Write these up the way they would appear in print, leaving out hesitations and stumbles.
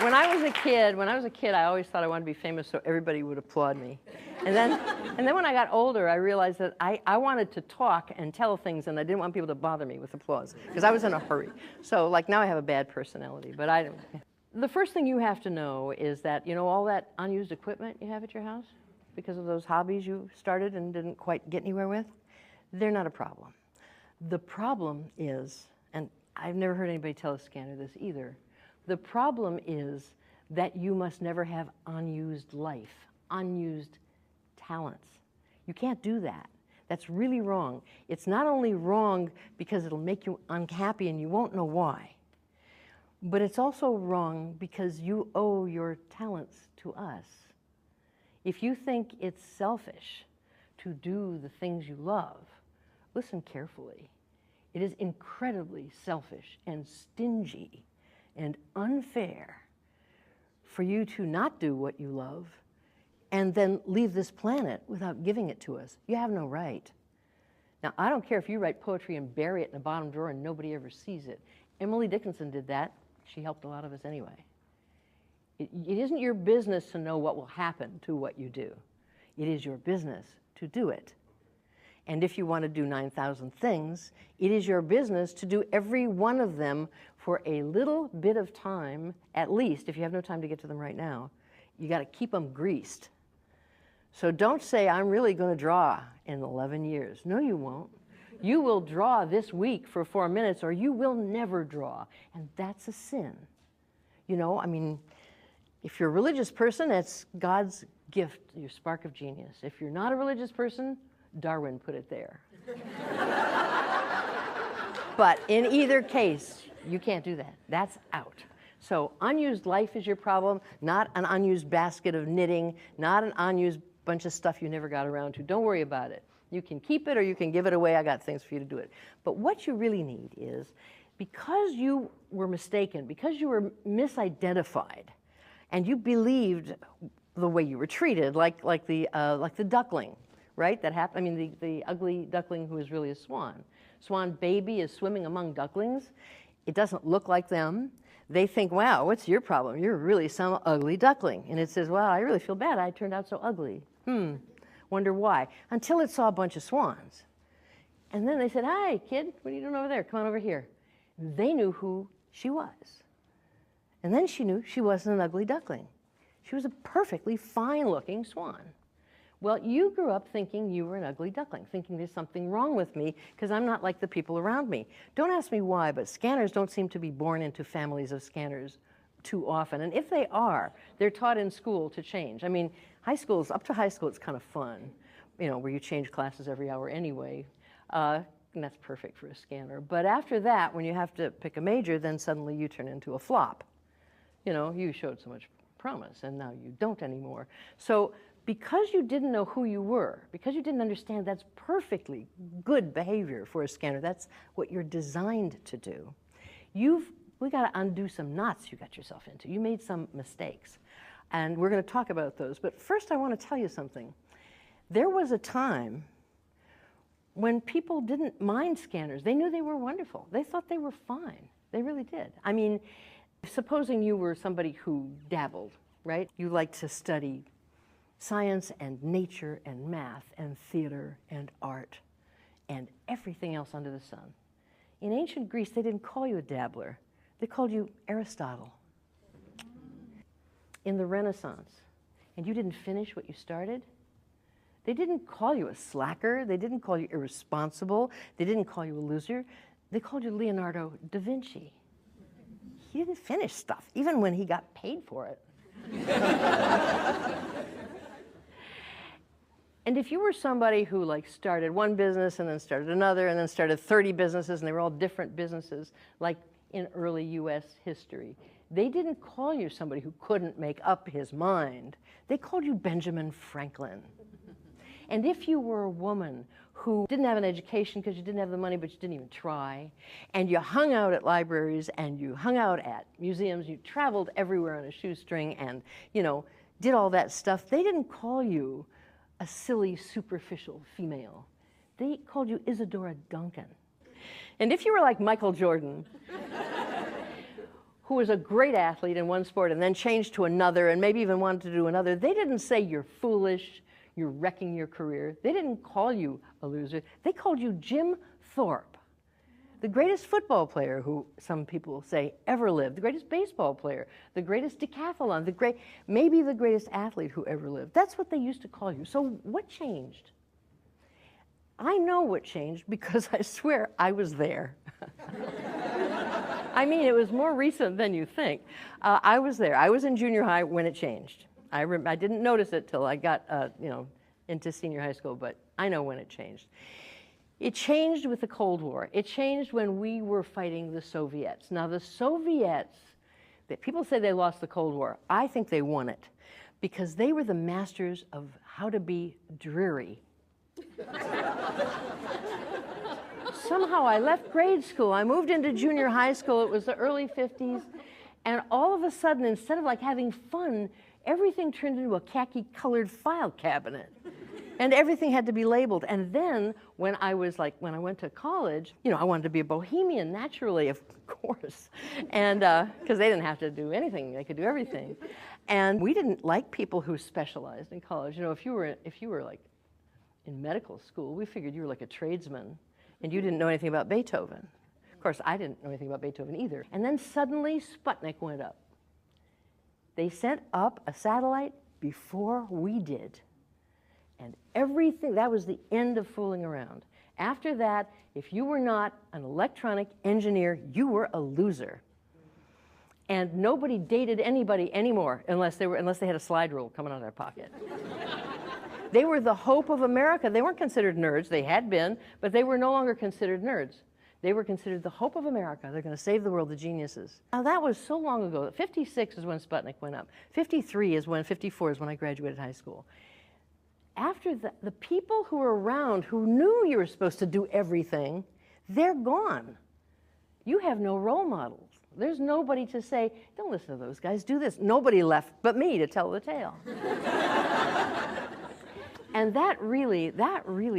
when I was a kid, I always thought I wanted to be famous so everybody would applaud me. And then when I got older, I realized that I wanted to talk and tell things, and I didn't want people to bother me with applause, because I was in a hurry. So like now I have a bad personality, but I don't. The first thing you have to know is that, you know, all that unused equipment you have at your house, because of those hobbies you started and didn't quite get anywhere with, they're not a problem. The problem is, and I've never heard anybody tell a scanner this either, the problem is that you must never have unused life, unused talents. You can't do that. That's really wrong. It's not only wrong because it'll make you unhappy and you won't know why, but it's also wrong because you owe your talents to us. If you think it's selfish to do the things you love, listen carefully. It is incredibly selfish and stingy and unfair for you to not do what you love and then leave this planet without giving it to us. You have no right. Now, I don't care if you write poetry and bury it in a bottom drawer and nobody ever sees it. Emily Dickinson did that. She helped a lot of us anyway. It isn't your business to know what will happen to what you do. It is your business to do it. And if you want to do 9,000 things, it is your business to do every one of them for a little bit of time, at least. If you have no time to get to them right now, you got to keep them greased. So don't say, I'm really going to draw in 11 years. No, you won't. You will draw this week for 4 minutes, or you will never draw. And that's a sin. You know, I mean, if you're a religious person, that's God's gift, your spark of genius. If you're not a religious person, Darwin put it there. But in either case, you can't do that. That's out. So unused life is your problem, not an unused basket of knitting, not an unused bunch of stuff you never got around to. Don't worry about it. You can keep it or you can give it away. I got things for you to do it. But what you really need is, because you were mistaken, because you were misidentified, and you believed the way you were treated, like the duckling, right? That happened. I mean, the ugly duckling who is really a swan. Swan baby is swimming among ducklings. It doesn't look like them. They think, wow, what's your problem? You're really some ugly duckling. And it says, wow, I really feel bad. I turned out so ugly. Wonder why. Until it saw a bunch of swans. And then they said, hi, kid, what are you doing over there? Come on over here. They knew who she was. And then she knew she wasn't an ugly duckling. She was a perfectly fine-looking swan. Well, you grew up thinking you were an ugly duckling, thinking there's something wrong with me because I'm not like the people around me. Don't ask me why, but scanners don't seem to be born into families of scanners too often. And if they are, they're taught in school to change. I mean, up to high school, it's kind of fun, you know, where you change classes every hour anyway. And that's perfect for a scanner. But after that, when you have to pick a major, then suddenly you turn into a flop. You know, you showed so much promise, and now you don't anymore. So because you didn't know who you were, because you didn't understand, that's perfectly good behavior for a scanner. That's what you're designed to do. We got to undo some knots you got yourself into. You made some mistakes. And we're going to talk about those. But first, I want to tell you something. There was a time when people didn't mind scanners. They knew they were wonderful. They thought they were fine. They really did. I mean, supposing you were somebody who dabbled, right? You liked to study science and nature and math and theater and art and everything else under the sun. In ancient Greece, they didn't call you a dabbler. They called you Aristotle. In the Renaissance, and you didn't finish what you started, they didn't call you a slacker. They didn't call you irresponsible. They didn't call you a loser. They called you Leonardo da Vinci. He didn't finish stuff, even when he got paid for it. And if you were somebody who like started one business and then started another and then started 30 businesses and they were all different businesses, like in early US history, they didn't call you somebody who couldn't make up his mind. They called you Benjamin Franklin. And if you were a woman who didn't have an education because you didn't have the money but you didn't even try, and you hung out at libraries and you hung out at museums, you traveled everywhere on a shoestring and, you know, did all that stuff, they didn't call you a silly, superficial female. They called you Isadora Duncan. And if you were like Michael Jordan, who was a great athlete in one sport and then changed to another and maybe even wanted to do another, they didn't say you're foolish, you're wrecking your career. They didn't call you a loser. They called you Jim Thorpe, the greatest football player who some people say ever lived, the greatest baseball player, the greatest decathlon, maybe the greatest athlete who ever lived. That's what they used to call you. So what changed? I know what changed because I swear I was there. I mean, it was more recent than you think. I was there. I was in junior high when it changed. I didn't notice it till I got into senior high school, but I know when it changed. It changed with the Cold War. It changed when we were fighting the Soviets. Now, the Soviets, people say they lost the Cold War. I think they won it because they were the masters of how to be dreary. Somehow I left grade school. I moved into junior high school. It was the early 50s. And all of a sudden, instead of like having fun, everything turned into a khaki-colored file cabinet. And everything had to be labeled. And then when I went to college, I wanted to be a bohemian naturally, of course. And because they didn't have to do anything, they could do everything. And we didn't like people who specialized in college. If you were like in medical school, we figured you were like a tradesman and you didn't know anything about Beethoven. Of course, I didn't know anything about Beethoven either. And then suddenly Sputnik went up. They sent up a satellite before we did. And everything, that was the end of fooling around. After that, if you were not an electronic engineer, you were a loser. And nobody dated anybody anymore unless they had a slide rule coming out of their pocket. They were the hope of America. They weren't considered nerds. They had been, but they were no longer considered nerds. They were considered the hope of America. They're going to save the world, the geniuses. Now, that was so long ago. 56 is when Sputnik went up. 54 is when I graduated high school. After the people who were around who knew you were supposed to do everything, they're gone. You have no role models. There's nobody to say, don't listen to those guys, do this. Nobody left but me to tell the tale. And that really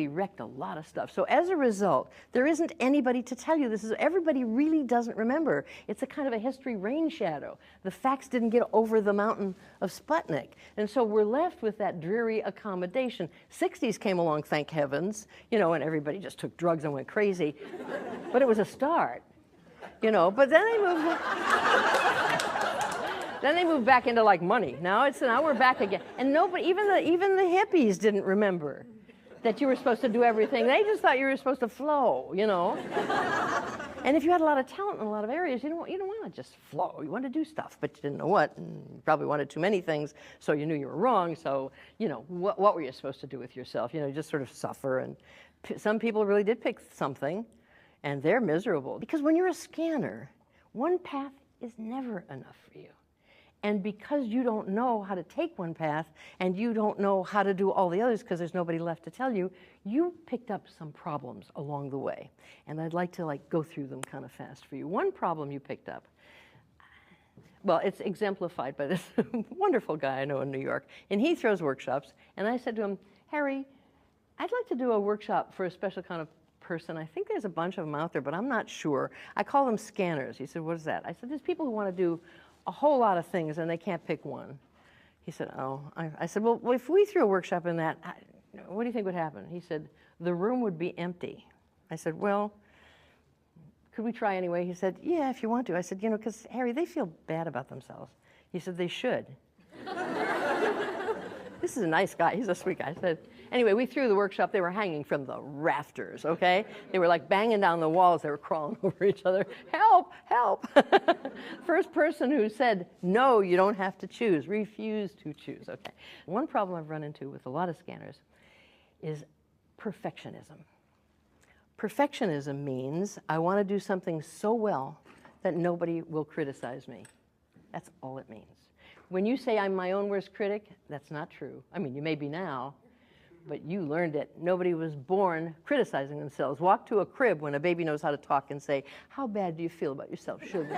wrecked a lot of stuff. So as a result, there isn't anybody to tell you this. Everybody really doesn't remember. It's a kind of a history rain shadow. The facts didn't get over the mountain of Sputnik. And so we're left with that dreary accommodation. 60s came along, thank heavens, and everybody just took drugs and went crazy. But it was a start, but then they moved. Then they moved back into like money. Now we're back again. And nobody, even the hippies didn't remember that you were supposed to do everything. They just thought you were supposed to flow, And if you had a lot of talent in a lot of areas, you don't want to just flow. You wanted to do stuff, but you didn't know what. And you probably wanted too many things, so you knew you were wrong. So, what were you supposed to do with yourself? Just sort of suffer. And some people really did pick something, and they're miserable. Because when you're a scanner, one path is never enough for you. And because you don't know how to take one path and you don't know how to do all the others because there's nobody left to tell you, you picked up some problems along the way. And I'd like to go through them kind of fast for you. One problem you picked up, well, it's exemplified by this wonderful guy I know in New York. And he throws workshops. And I said to him, Harry, I'd like to do a workshop for a special kind of person. I think there's a bunch of them out there, but I'm not sure. I call them scanners. He said, what is that? I said, there's people who want to do a whole lot of things and they can't pick one. He said, oh. I said, well, if we threw a workshop in that, what do you think would happen? He said, the room would be empty. I said, well, could we try anyway? He said, yeah, if you want to. I said, because Harry, they feel bad about themselves. He said, they should. This is a nice guy. He's a sweet guy. I said, anyway, we threw the workshop. They were hanging from the rafters, okay? They were like banging down the walls. They were crawling over each other. Help, help. First person who said, no, you don't have to choose, refused to choose, okay? One problem I've run into with a lot of scanners is perfectionism. Perfectionism means I want to do something so well that nobody will criticize me. That's all it means. When you say I'm my own worst critic, that's not true. I mean, you may be now, but you learned it. Nobody was born criticizing themselves. Walk to a crib when a baby knows how to talk and say, how bad do you feel about yourself, sugar?